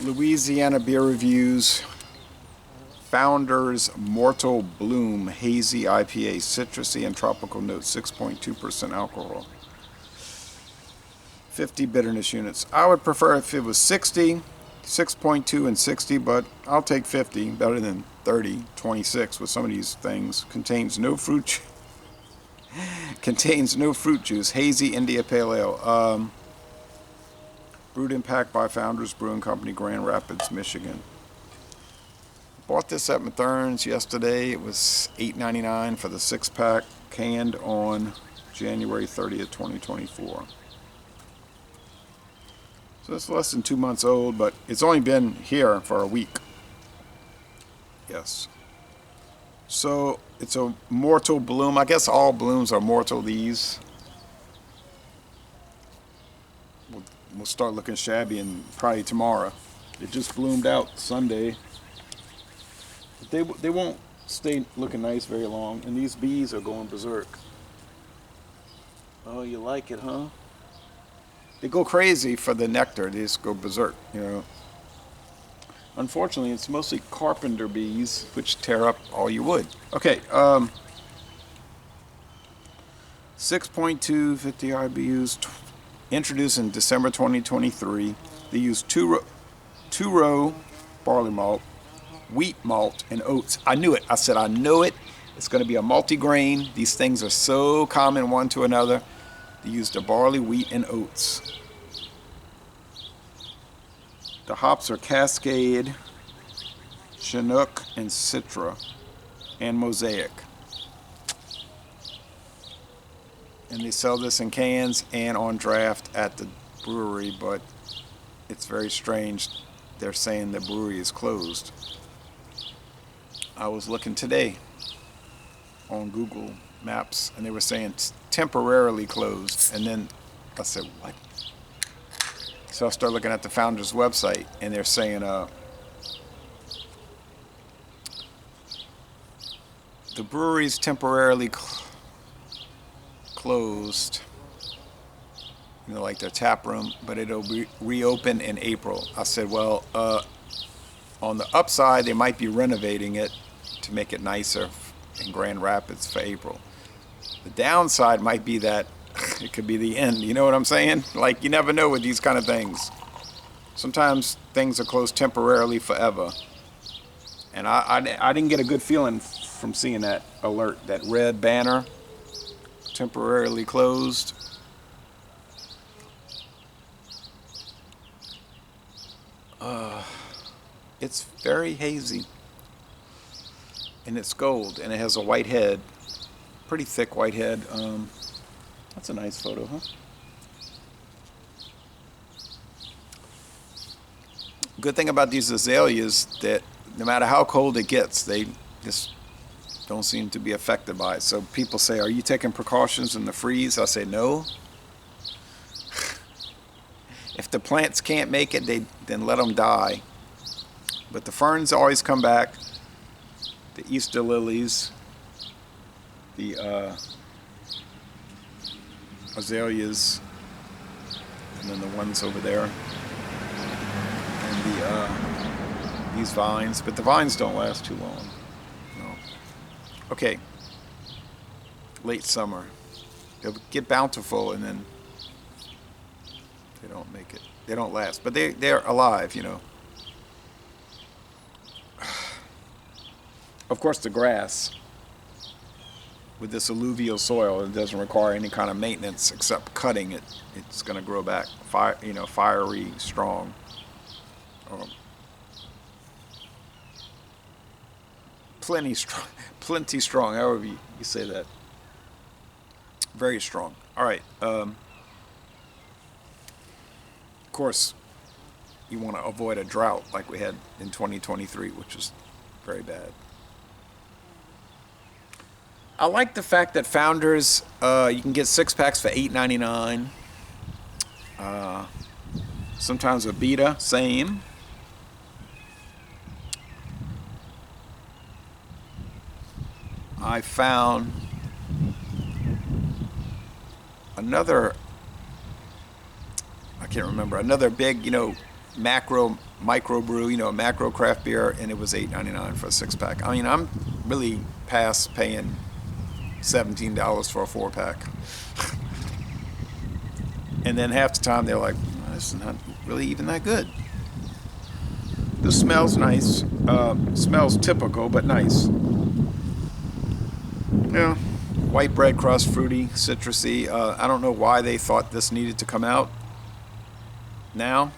Louisiana Beer Reviews Founders Mortal Bloom Hazy IPA, citrusy and tropical notes, 6.2% alcohol, 50 bitterness units. I would prefer if it was 60, 6.2 and 60, but I'll take 50, better than 30, 26 with some of these things. Contains no fruit juice. Hazy India Pale Ale. Brewed and packed by Founders Brewing Company, Grand Rapids, Michigan. Bought this at Mathern's yesterday. It was $8.99 for the 6-pack, canned on January 30th, 2024. So it's less than 2 months old, but it's only been here for a week. Yes. So it's a mortal bloom. I guess all blooms are mortal, these. We'll start looking shabby and probably tomorrow. It just bloomed out Sunday. They won't stay looking nice very long, and these bees are going berserk. Oh, you like it, huh? They go crazy for the nectar. They just go berserk, you know. Unfortunately, it's mostly carpenter bees, which tear up all your wood. Okay, 6.2, 50 IBUs, introduced in December 2023. They use two-row barley malt, wheat malt, and oats. I knew it. I said, I know it. It's going to be a multi-grain. These things are so common one to another. They use the barley, wheat, and oats. The hops are Cascade, Chinook, and Citra, and Mosaic. And they sell this in cans and on draft at the brewery, but it's very strange. They're saying the brewery is closed. I was looking today on Google Maps, and they were saying it's temporarily closed. And then I said, what? So I started looking at the founder's website, and they're saying the brewery's temporarily closed, you know, like their tap room, but it'll reopen in April. I said, well, on the upside, they might be renovating it to make it nicer in Grand Rapids for April. The downside might be that it could be the end. You know what I'm saying? Like, you never know with these kind of things. Sometimes things are closed temporarily forever. And I didn't get a good feeling from seeing that alert, that red banner, temporarily closed. It's very hazy. And it's gold, and it has a white head. Pretty thick white head. That's a nice photo, huh? Good thing about these azaleas that no matter how cold it gets, they just don't seem to be affected by it. So people say, are you taking precautions in the freeze? I say, no. If the plants can't make it, then let them die. But the ferns always come back. The Easter lilies, the azaleas, and then the ones over there, and these vines. But the vines don't last too long. No. Okay. Late summer. They'll get bountiful, and then they don't make it. They don't last, but they're alive, you know. Of course, the grass, with this alluvial soil, it doesn't require any kind of maintenance except cutting it. It's going to grow back, fiery, strong. Plenty strong, however you say that. Very strong. All right. Of course, you want to avoid a drought like we had in 2023, which was very bad. I like the fact that Founders, you can get 6-packs for $8.99. Sometimes a Beta, same. I found another, I can't remember, another big, macro micro brew, a macro craft beer, and it was $8.99 for a 6 pack. I mean, I'm really past paying $17 for a 4 pack. And then half the time they're like, well, "This is not really even that good." This smells nice. Smells typical, but nice. Yeah. White bread crust, fruity, citrusy. I don't know why they thought this needed to come out now,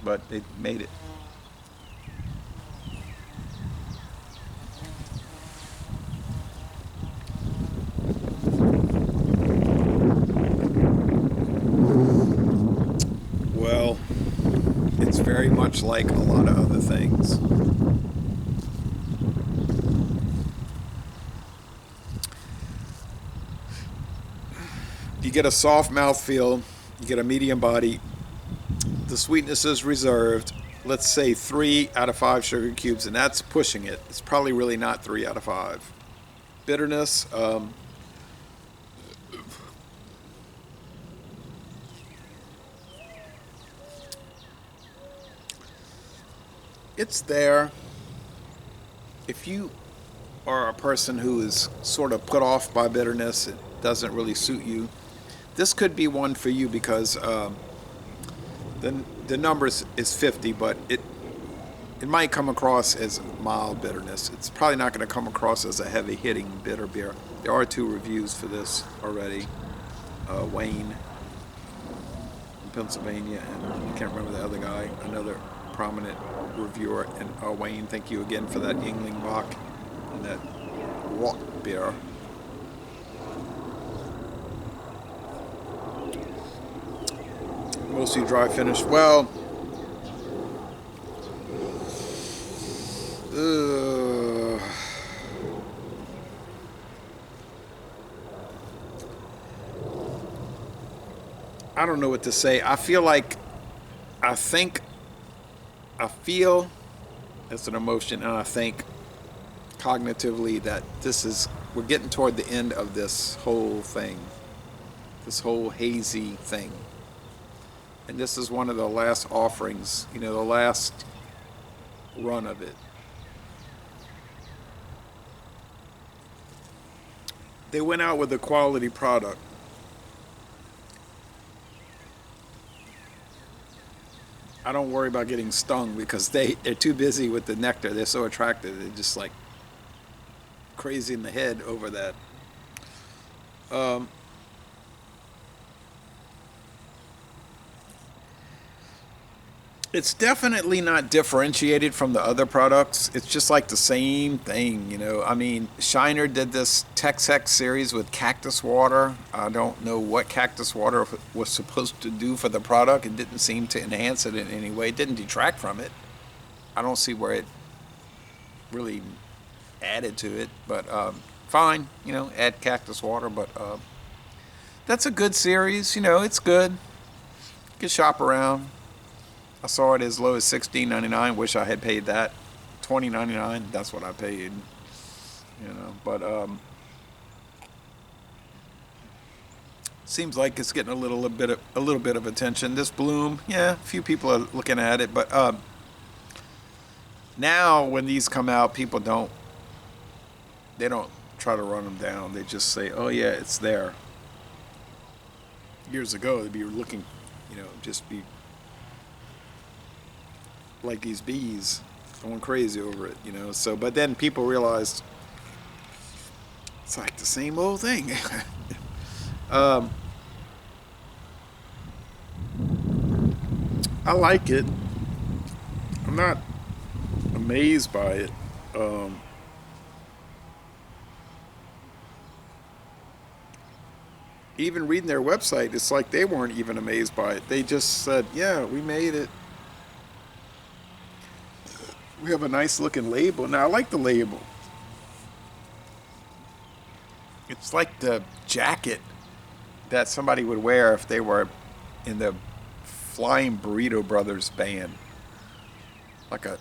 but they made it. Well, it's very much like a lot of other things. You get a soft mouthfeel, you get a medium body. The sweetness is reserved. Let's say 3 out of 5 sugar cubes, and that's pushing it. It's probably really not 3 out of 5. Bitterness, it's there. If you are a person who is sort of put off by bitterness, it doesn't really suit you. This could be one for you because the number is 50, but it might come across as mild bitterness. It's probably not going to come across as a heavy hitting bitter beer. There are 2 reviews for this already. Wayne in Pennsylvania, and I can't remember the other guy, another prominent reviewer. And Wayne, thank you again for that Yingling Bach and that Rock beer. Mostly dry finish. Well, I don't know what to say. I think, I feel, it's an emotion, and I think cognitively that we're getting toward the end of this whole thing, this whole hazy thing. And this is one of the last offerings, the last run of it. They went out with a quality product. I don't worry about getting stung because they're too busy with the nectar. They're so attractive. They're just like crazy in the head over that. Um, It's definitely not differentiated from the other products. It's just like the same thing. I mean, Shiner did this Tex-Hex series with cactus water. I don't know what cactus water was supposed to do for the product. It didn't seem to enhance it in any way. It didn't detract from it. I don't see where it really added to it, but fine. Add cactus water, but that's a good series. It's good. You can shop around. I saw it as low as $16.99. Wish I had paid that. $20.99. That's what I paid. But seems like it's getting a little bit of attention. This bloom, yeah, a few people are looking at it, but now when these come out, they don't try to run them down. They just say, "Oh yeah, it's there." Years ago, they'd be looking, just be like these bees going crazy over it. So, but then people realized it's like the same old thing. um, I like it. I'm not amazed by it. Um, Even reading their website, it's like they weren't even amazed by it. They just said, "Yeah, we made it. We have a nice looking label." Now, I like the label. It's like the jacket that somebody would wear if they were in the Flying Burrito Brothers band. Like a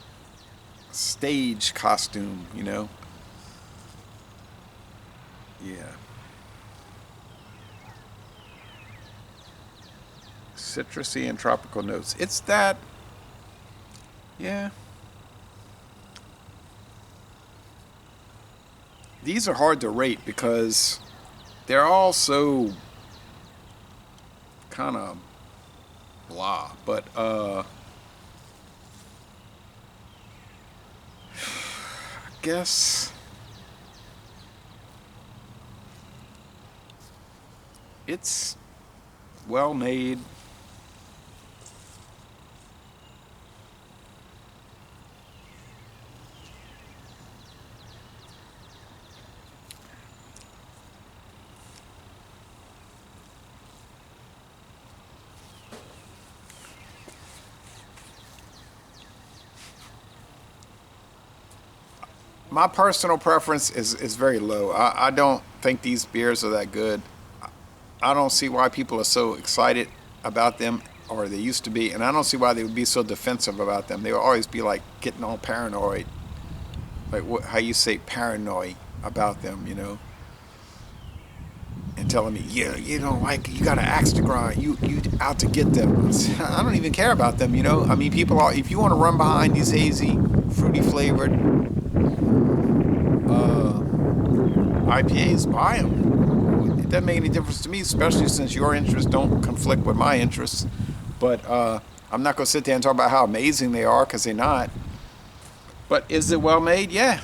stage costume. Yeah. Citrusy and tropical notes. It's that. Yeah. These are hard to rate because they're all so kind of blah. But I guess it's well made. My personal preference is very low. I don't think these beers are that good. I don't see why people are so excited about them, or they used to be, and I don't see why they would be so defensive about them. They will always be like getting all paranoid, like how you say paranoid about them, and telling me, yeah, you don't like it, you got to axe to grind, you out to get them. I don't even care about them. I mean, people are. If you want to run behind these hazy, fruity flavored IPAs, buy them. It doesn't make any difference to me, especially since your interests don't conflict with my interests. But I'm not going to sit there and talk about how amazing they are, because they're not. But is it well made? Yeah,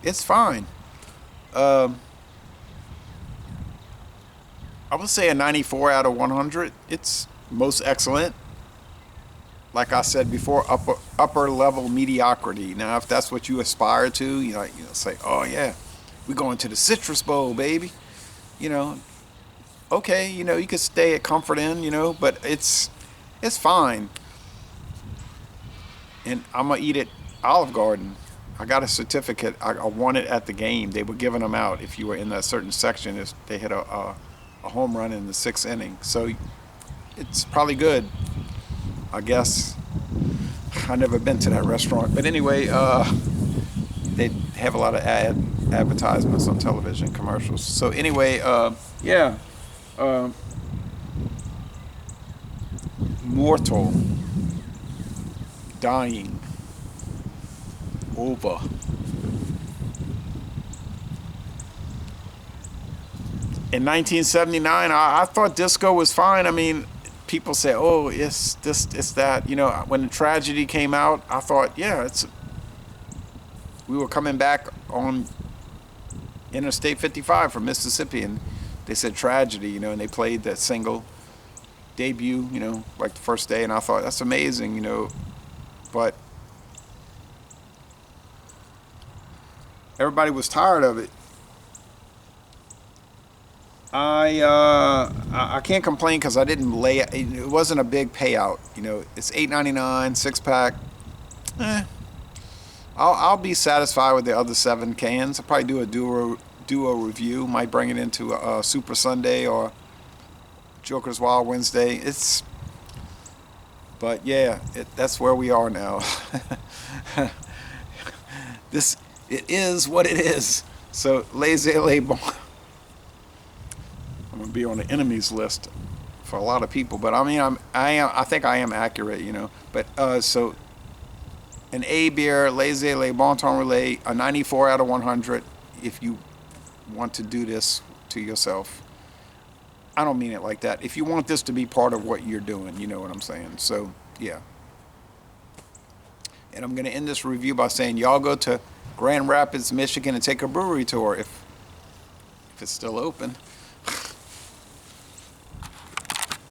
it's fine. Um, I would say a 94 out of 100. It's most excellent. Like I said before, upper level mediocrity. Now, if that's what you aspire to, say, oh yeah, we're going to the Citrus Bowl, baby. You know, okay, you could stay at Comfort Inn, but it's fine. And I'm gonna eat at Olive Garden. I got a certificate. I won it at the game. They were giving them out if you were in that certain section. They hit a home run in the sixth inning. So it's probably good, I guess. I've never been to that restaurant, but anyway, they have a lot of advertisements on television commercials. So anyway, yeah, uh, mortal, dying, over. In 1979, I thought disco was fine. I mean, people say, "Oh, it's this, it's that." When the tragedy came out, I thought, yeah, it's. We were coming back on Interstate 55 from Mississippi, and they said tragedy, and they played that single debut, like the first day, and I thought that's amazing, but everybody was tired of it. I can't complain because I didn't lay it. It wasn't a big payout. It's $8.99 6 pack. Eh, I'll be satisfied with the other 7 cans. I'll probably do a duo review. Might bring it into a Super Sunday or Joker's Wild Wednesday. But yeah, that's where we are now. It is what it is. So laissez les bon. I'm gonna be on the enemies list for a lot of people, but I mean, I think I am accurate, But so an A beer, laissez les bon temps relais, a 94 out of 100. If you want to do this to yourself, I don't mean it like that. If you want this to be part of what you're doing, you know what I'm saying. So yeah. And I'm gonna end this review by saying, y'all go to Grand Rapids, Michigan, and take a brewery tour if it's still open.